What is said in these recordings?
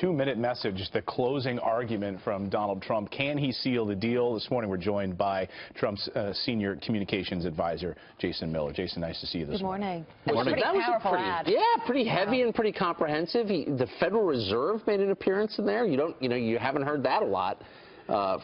2-minute message, the closing argument from Donald Trump. Can he seal the deal? This morning we're joined by Trump's senior communications advisor, Jason Miller. Jason, nice to see you this morning. Good morning. That was a pretty heavy and pretty comprehensive. The Federal Reserve made an appearance in there. You haven't heard that a lot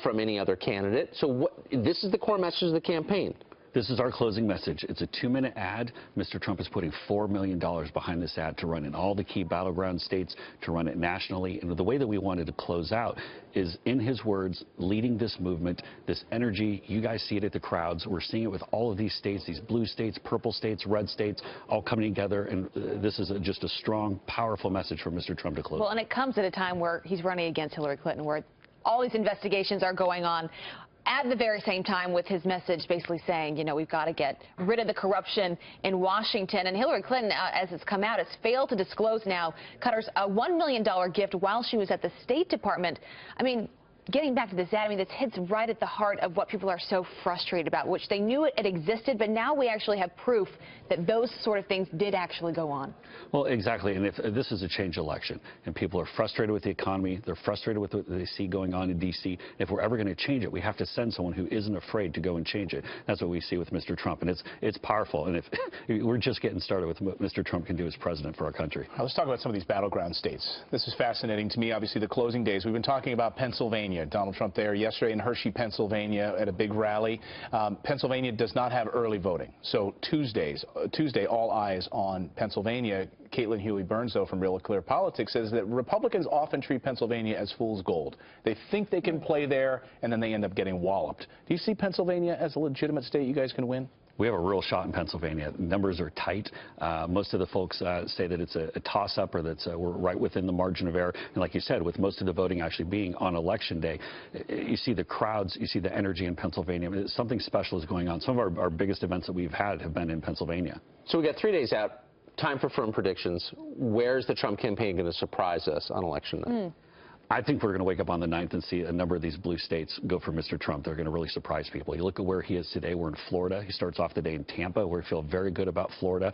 from any other candidate. So this is the core message of the campaign. This is our closing message. It's a 2-minute ad. Mr. Trump is putting $4 million behind this ad to run in all the key battleground states, to run it nationally. And the way that we wanted to close out is, in his words, leading this movement, this energy. You guys see it at the crowds. We're seeing it with all of these states, these blue states, purple states, red states, all coming together. And this is just a strong, powerful message for Mr. Trump to close. Well, and it comes at a time where he's running against Hillary Clinton, where all these investigations are going on. At the very same time, with his message basically saying, we've got to get rid of the corruption in Washington. And Hillary Clinton, as it's come out, has failed to disclose now Qatar's a $1 million gift while she was at the State Department. I mean, getting back to this ad, this hits right at the heart of what people are so frustrated about, which they knew it existed, but now we actually have proof that those sort of things did actually go on. Well, exactly. And if this is a change election and people are frustrated with the economy, they're frustrated with what they see going on in D.C., if we're ever going to change it, we have to send someone who isn't afraid to go and change it. That's what we see with Mr. Trump, and it's powerful. And if we're just getting started with what Mr. Trump can do as president for our country. Now, let's talk about some of these battleground states. This is fascinating to me. Obviously, the closing days. We've been talking about Pennsylvania. Donald Trump there yesterday in Hershey, Pennsylvania, at a big rally. Pennsylvania does not have early voting, so Tuesday, all eyes on Pennsylvania. Caitlin Huey-Burns, though, from Real Clear Politics, says that Republicans often treat Pennsylvania as fool's gold. They think they can play there, and then they end up getting walloped. Do you see Pennsylvania as a legitimate state you guys can win? We have a real shot in Pennsylvania. Numbers are tight. Most of the folks say that it's a toss-up, or that we're right within the margin of error. And like you said, with most of the voting actually being on Election Day, you see the crowds, you see the energy in Pennsylvania. Something special is going on. Some of our biggest events that we've had have been in Pennsylvania. So we got 3 days out. Time for firm predictions. Where's the Trump campaign going to surprise us on Election Day? I think we're going to wake up on the 9th and see a number of these blue states go for Mr. Trump. They're going to really surprise people. You look at where he is today. We're in Florida. He starts off the day in Tampa. We feel very good about Florida.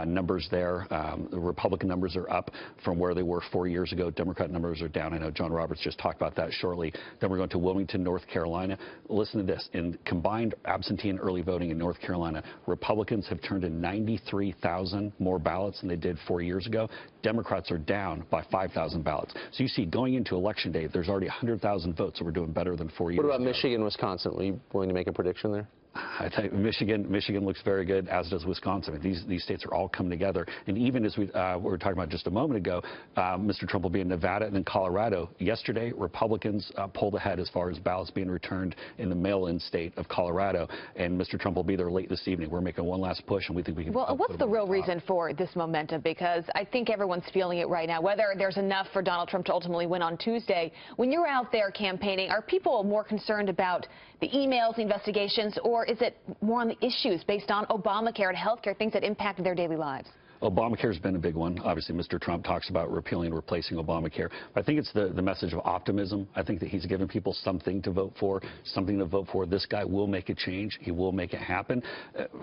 Numbers there. The Republican numbers are up from where they were 4 years ago. Democrat numbers are down. I know John Roberts just talked about that shortly. Then we're going to Wilmington, North Carolina. Listen to this. In combined absentee and early voting in North Carolina, Republicans have turned in 93,000 more ballots than they did 4 years ago. Democrats are down by 5,000 ballots. So you see, going into Election Day, there's already 100,000 votes, so we're doing better than 4 years ago. What about Michigan, Wisconsin? Are you willing to make a prediction there? I think Michigan looks very good, as does Wisconsin. These states are all coming together. And even as we were talking about just a moment ago, Mr. Trump will be in Nevada and then Colorado. Yesterday, Republicans pulled ahead as far as ballots being returned in the mail-in state of Colorado. And Mr. Trump will be there late this evening. We're making one last push, and we think we can. Well, what's the real reason for this momentum? Because I think everyone's feeling it right now. Whether there's enough for Donald Trump to ultimately win on Tuesday, when you're out there campaigning, are people more concerned about the emails, the investigations, or is it more on the issues based on Obamacare and health care, things that impact their daily lives? Obamacare has been a big one. Obviously, Mr. Trump talks about repealing and replacing Obamacare. But I think it's the message of optimism. I think that he's given people something to vote for, something to vote for. This guy will make a change. He will make it happen.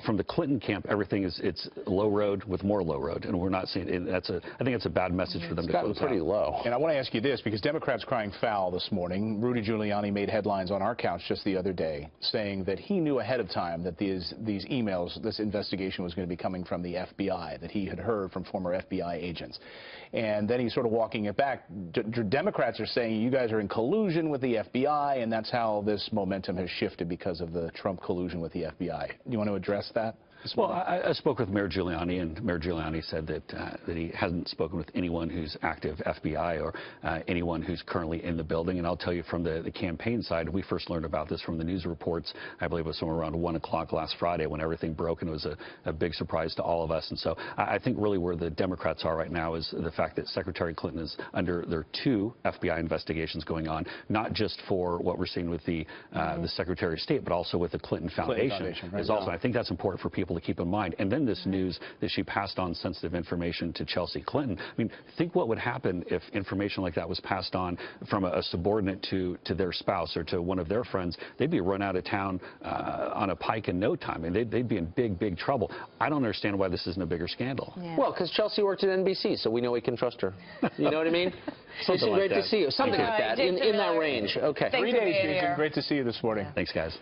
From the Clinton camp, everything it's low road with more low road, and we're not seeing it. I think it's a bad message for them to close pretty low. And I want to ask you this, because Democrats crying foul this morning. Rudy Giuliani made headlines on our couch just the other day, saying that he knew ahead of time that these emails, this investigation was going to be coming from the FBI, that he had heard from former FBI agents. And then he's sort of walking it back. Democrats are saying you guys are in collusion with the FBI, and that's how this momentum has shifted, because of the Trump collusion with the FBI. Do you want to address that? Well, I spoke with Mayor Giuliani, and Mayor Giuliani said that he hasn't spoken with anyone who's active FBI or anyone who's currently in the building. And I'll tell you, from the campaign side, we first learned about this from the news reports. I believe it was somewhere around 1 o'clock last Friday when everything broke, and it was a big surprise to all of us. And so I think really where the Democrats are right now is the fact that Secretary Clinton is under their 2 FBI investigations going on, not just for what we're seeing with the Secretary of State, but also with the Clinton Foundation. Right. Also, I think that's important for people people to keep in mind. And then this news that she passed on sensitive information to Chelsea Clinton. I mean, think what would happen if information like that was passed on from a subordinate to their spouse or to one of their friends. They'd be run out of town on a pike in no time, and they'd be in big trouble. I don't understand why this isn't a bigger scandal. Yeah. Well, because Chelsea worked at NBC, so we know we can trust her. You know what I mean? Something like great that. to see you. Something like that, in that range. Okay. Thanks 3 for days, being Jason. here. Great to see you this morning. Thanks, guys.